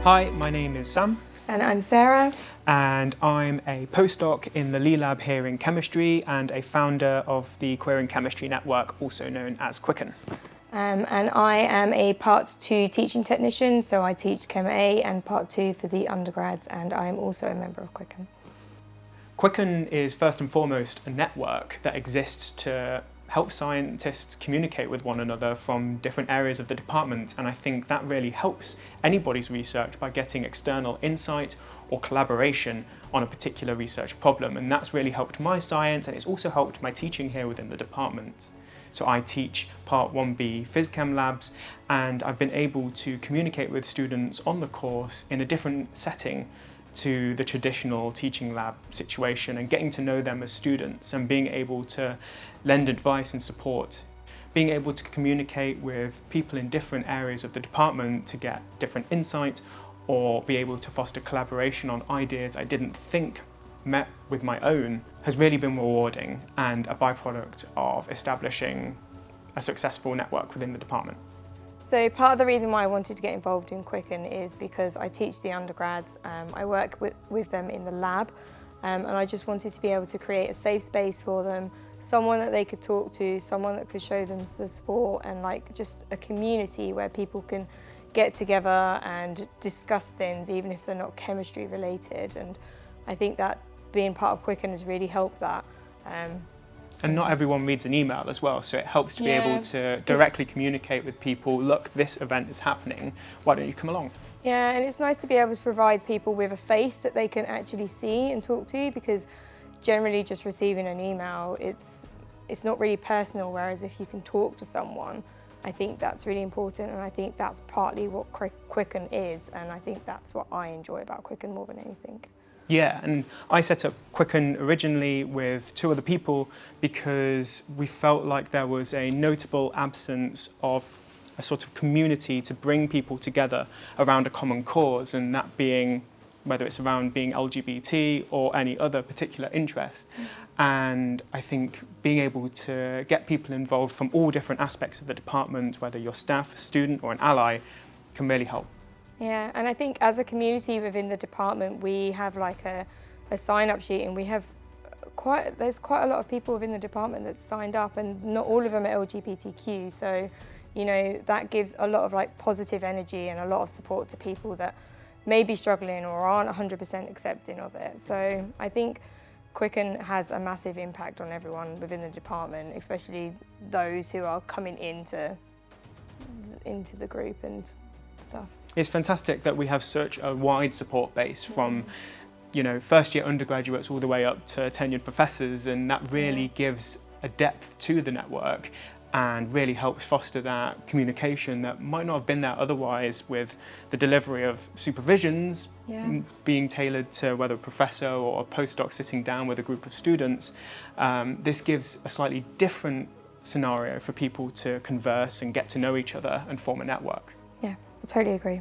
Hi, my name is Sam. And I'm Sarah. And I'm a postdoc in the Lee Lab here in chemistry and a founder of the QiCN Chemistry Network, also known as QiCN. And I am a Part 2 teaching technician, so I teach Chem A and Part 2 for the undergrads, and I'm also a member of QiCN. QiCN is first and foremost a network that exists to help scientists communicate with one another from different areas of the department, and I think that really helps anybody's research by getting external insight or collaboration on a particular research problem, and that's really helped my science, and it's also helped my teaching here within the department. So I teach Part 1B Phys Chem labs, and I've been able to communicate with students on the course in a different setting to the traditional teaching lab situation, and getting to know them as students and being able to lend advice and support, being able to communicate with people in different areas of the department to get different insight or be able to foster collaboration on ideas I didn't think met with my own has really been rewarding and a byproduct of establishing a successful network within the department. So part of the reason why I wanted to get involved in QiCN is because I teach the undergrads. I work with them in the lab, and I just wanted to be able to create a safe space for them, someone that they could talk to, someone that could show them the support, and like just a community where people can get together and discuss things even if they're not chemistry related. And I think that being part of QiCN has really helped that. And not everyone reads an email as well, so it helps to be able to directly communicate with people, look, this event is happening, why don't you come along? Yeah, and it's nice to be able to provide people with a face that they can actually see and talk to, because generally just receiving an email, it's not really personal, whereas if you can talk to someone, I think that's really important, and I think that's partly what QiCN is, and I think that's what I enjoy about QiCN more than anything. Yeah, and I set up QiCN originally with 2 other people because we felt like there was a notable absence of a sort of community to bring people together around a common cause, and that being whether it's around being LGBT or any other particular interest. And I think being able to get people involved from all different aspects of the department, whether you're staff, a student or an ally, can really help. Yeah, and I think as a community within the department, we have like a sign-up sheet, and we have there's quite a lot of people within the department that signed up, and not all of them are LGBTQ. So, you know, that gives a lot of like positive energy and a lot of support to people that may be struggling or aren't 100% accepting of it. So I think QiCN has a massive impact on everyone within the department, especially those who are coming into the group and stuff. It's fantastic that we have such a wide support base from, you know, first year undergraduates all the way up to tenured professors, and that really gives a depth to the network and really helps foster that communication that might not have been there otherwise, with the delivery of supervisions being tailored to whether a professor or a postdoc sitting down with a group of students. This gives a slightly different scenario for people to converse and get to know each other and form a network. Yeah, I totally agree.